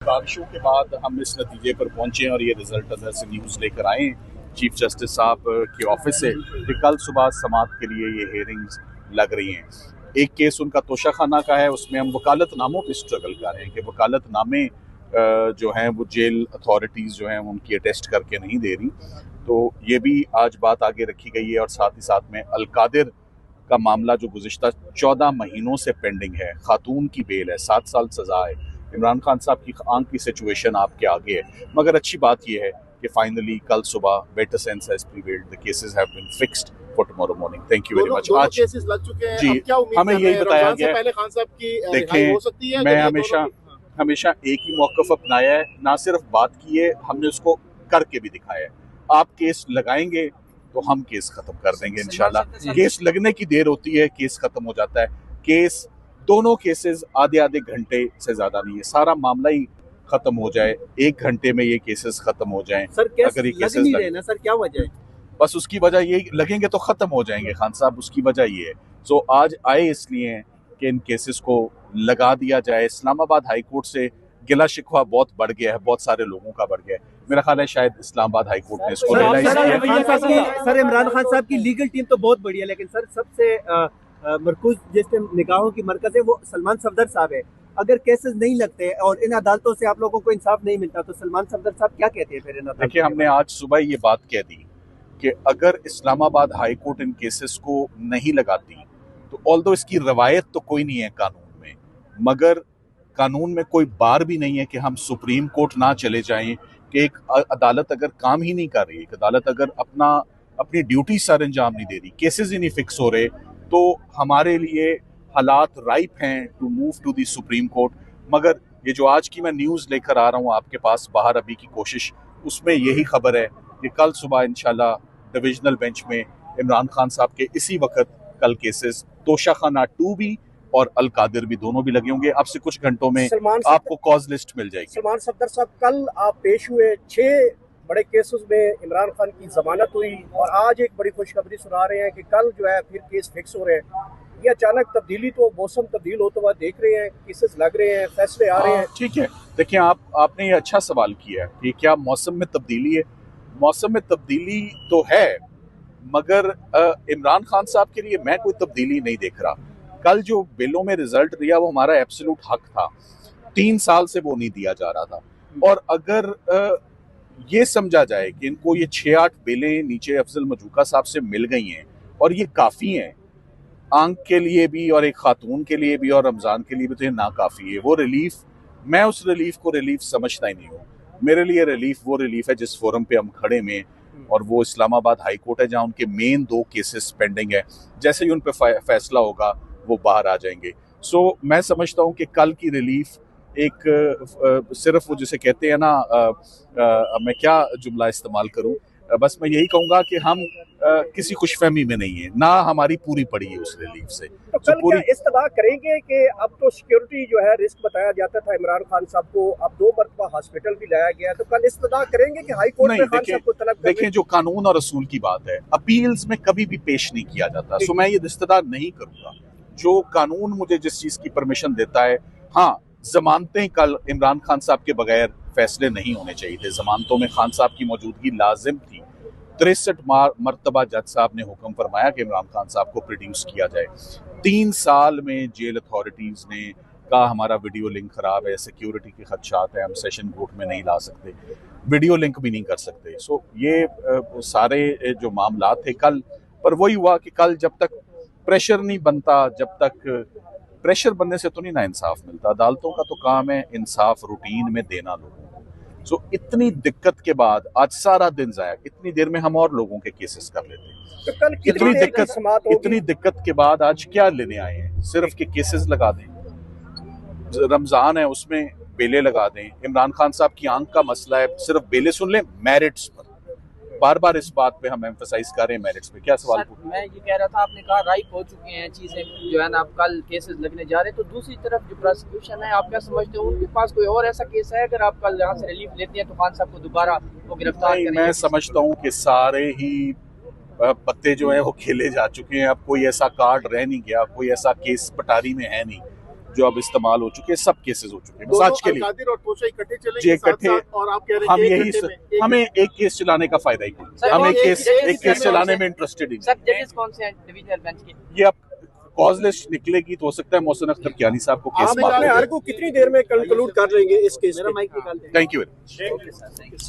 बारिशों के बाद हम इस नतीजे पर पहुंचे और ये रिजल्ट अंदर से न्यूज़ लेकर आए चीफ जस्टिस साहब के ऑफिस से कि कल सुबह समाअत के लिए ये हेयरिंग्स लग रही हैं। एक केस उनका तोशाखाना का है, उसमें हम वकालतनामों पे स्ट्रगल कर रहे हैं कि वकालतनामे जो हैं वो जेल अथॉरिटीज़ जो हैं उनकी अटेस्ट करके नहीं दे रही, तो ये भी आज बात आगे रखी गई है। और साथ ही साथ में अलकादिर का मामला जो गुज़िश्ता 14 महीनों से पेंडिंग है, खातून की बेल है, 7 साल सजा है, इमरान खान साहब की आंख की सिचुएशन आपके आगे है। मगर अच्छी बात यह है कि फाइनली कल सुबह better sense has prevailed, the cases have been fixed for tomorrow morning. Thank you very much. आज केसेस लग चुके हैं, जी, क्या उम्मीद हमें यही बताया गया है। पहले खान साहब की देखें, हो सकती है? मैं हमेशा एक ही मौक़िफ़ अपनाया है, ना सिर्फ बात की है, हमने उसको करके भी दिखाया है। आप केस लगाएंगे तो हम केस खत्म कर देंगे इंशाल्लाह। केस लगने की देर होती है, केस खत्म हो जाता है। केस दोनों केसेस आधे घंटे से ज्यादा नहीं है, सारा मामला ही खत्म हो जाए, 1 घंटे में ये केसेस खत्म हो जाएं। सर अगर ये केसेस नहीं रहे ना सर, क्या वजह है? बस उसकी वजह ये लगेंगे तो खत्म हो जाएंगे खान साहब, उसकी वजह ये है। सो आज आए इसलिए कि इन केसेस को लगा दिया जाए। इस्लामाबाद हाई कोर्ट से गिला शिकवा बहुत बढ़ गया है, बहुत सारे लोगों का बढ़ गया है। मेरा ख्याल है शायद इस्लामाबाद हाई कोर्ट ने इसको रियलाइज किया। सर इमरान खान साहब की लीगल टीम तो बहुत बढ़िया, लेकिन सर सबसे मरकूज जिससे निगाहों की मरकज है वो सलमान सफदर साहब है। अगर केसेस नहीं लगते और इन अदालतों से आप लोगों को इंसाफ नहीं मिलता तो सलमान सफदर साहब क्या कहते हैं फिर इन अदालतों? देखिए, हमने आज सुबह ये बात कह दी कि अगर इस्लामाबाद हाई कोर्ट इन केसेस को नहीं लगाती तो ऑल्दो इसकी रवायत तो कोई नहीं है कानून में, मगर कानून में कोई बार भी नहीं है कि हम सुप्रीम कोर्ट ना चले जाएं कि एक अदालत अगर काम ही नहीं कर रही, एक अदालत अगर अपनी ड्यूटी सर अंजाम नहीं दे रही, केसेस ही नहीं फिक्स हो रहे, तो हमारे लिए हालात राइप हैं to move to the Supreme Court. मगर ये जो आज की मैं न्यूज़ लेकर आ रहा हूँ आपके पास बाहर अभी की कोशिश, उसमें यही खबर है कि कल सुबह इंशाल्लाह डिविजनल बेंच में इमरान खान साहब के इसी वक्त कल केसेस तोशाखाना 2 भी और अलकादिर भी दोनों भी लगे होंगे। आपसे कुछ घंटों में आपको कॉज लिस्ट मिल जाएगी। सलमान सफदर साहब, कल आप पेश हुए 6 बड़े केसेस में इमरान खान की जमानत हुई और आज एक बड़ी खुशखबरी सुना रहे हैं कि कल जो है फिर केस फिक्स हो रहे हैं। ये अचानक तब्दीली, तो मौसम तब्दील होता हुआ देख रहे हैं, केसेस लग रहे हैं, फैसले आ रहे हैं। ठीक है, देखिए आपने ये अच्छा सवाल किया है कि क्या मौसम में तब्दीली है। मौसम में तब्दीली तो है, मगर इमरान खान साहब के लिए मैं कोई तब्दीली नहीं देख रहा। कल जो बिलों में रिजल्ट दिया वो हमारा एब्सोल्यूट हक था, 3 साल से वो नहीं दिया जा रहा था। और अगर ये समझा जाए कि इनको ये 6-8 बिलें नीचे अफजल मजूका साहब से मिल गई हैं और ये काफ़ी हैं आंख के लिए भी और एक खातून के लिए भी और रमज़ान के लिए भी, तो ये ना काफ़ी है। वो रिलीफ, मैं उस रिलीफ को रिलीफ समझता ही नहीं हूँ। मेरे लिए रिलीफ वो रिलीफ है जिस फोरम पे हम खड़े में, और वो इस्लामाबाद हाई कोर्ट है जहाँ उनके मेन 2 केसेस पेंडिंग है। जैसे ही उन पे फैसला होगा वो बाहर आ जाएंगे। सो मैं समझता हूँ कि कल की रिलीफ एक सिर्फ वो जिसे कहते हैं ना, मैं क्या जुमला इस्तेमाल करूँ, बस मैं यही कहूँगा कि हम किसी खुशफहमी में नहीं है, ना हमारी पूरी पड़ी है उस रिलीफ से। तो कल क्या इस्तदा करेंगे कि अब तो सिक्योरिटी जो है रिस्क बताया जाता था इमरान खान साहब को, अब 2 मरतबा हॉस्पिटल भी लाया गया, तो कल इस्तदा करेंगे कि हाई कोर्ट में खान साहब को तलब करें? देखिए, जो कानून और रसूल की बात है, अपील्स में कभी भी पेश नहीं किया जाता, सो मैं ये इस्तदा नहीं करूँगा। जो कानून मुझे जिस चीज़ की परमिशन देता है, हाँ, जमानतें कल इमरान खान साहब के बगैर फैसले नहीं होने चाहिए थे, जमानतों में खान साहब की मौजूदगी लाजिम थी। 63 मरतबा जज साहब ने हुक्म फरमाया कि इमरान खान साहब को प्रोड्यूस किया जाए। 3 साल में जेल अथॉरिटीज़ ने कहा हमारा वीडियो लिंक खराब है, सिक्योरिटी के खदशात है, हम सेशन कोर्ट में नहीं ला सकते, वीडियो लिंक भी नहीं कर सकते। सो ये सारे जो मामला थे कल, पर वही हुआ कि कल जब तक प्रेशर नहीं बनता, जब तक प्रेशर बनने से तो नहीं ना इंसाफ मिलता। अदालतों का तो काम है इंसाफ रूटीन में देना लोगों को। सो इतनी दिक्कत के बाद आज सारा दिन जाया, इतनी देर में हम और लोगों के केसेस कर लेते हैं। तो कल इतनी दिक्कत के बाद आज क्या लेने आए हैं? सिर्फ के केसेस लगा दें, रमजान है उसमें बेले लगा दें। इमरान खान साहब की आंख का मसला है, सिर्फ बेले सुन लें मेरिट्स पर। बार बार इस बात पे हम एम्फसाइज कर रहे हैं मेरिट्स पे। क्या सवाल? मैं ये कह रहा था, आपने कहा राइप हो चुकी हैं चीजें जो है ना, आप कल केसेस लगने जा रहे हैं, तो दूसरी तरफ जो प्रोसिक्यूशन है, आप क्या समझते हो उनके पास कोई और ऐसा केस है? अगर आप कल यहाँ से रिलीफ लेते हैं तो खान साहब को दोबारा वो गिरफ्तार करेंगे? मैं समझता हूँ कि सारे ही पत्ते जो है वो खेले जा चुके हैं। अब कोई ऐसा कार्ड रह नहीं गया, कोई ऐसा केस पटारी में है नहीं जो अब इस्तेमाल हो चुके हैं, सब केसेस हो चुके हैं मसाज के लिए। अकादिर और तोशा इकट्ठे जी चलेंगे इकट्ठे, और आप कह रहे हम हैं कि यही एक घंटे में हमें एक केस चलाने का फायदा ही कोई, सर, हम एक एक केस चलाने में इंटरेस्टेड ही सर जजेस कौन से हैं डिविजनल बेंच के? नहीं। ये अब कॉज लिस्ट निकलेगी तो हो सकता है मोहसिन अख्तर कियानी साहब को केस आप माफ अपने कर हर को कितनी देर में कंक्लूड कर लेंगे इस केस मेरा में? माइक निकाल दें। Thank you very much.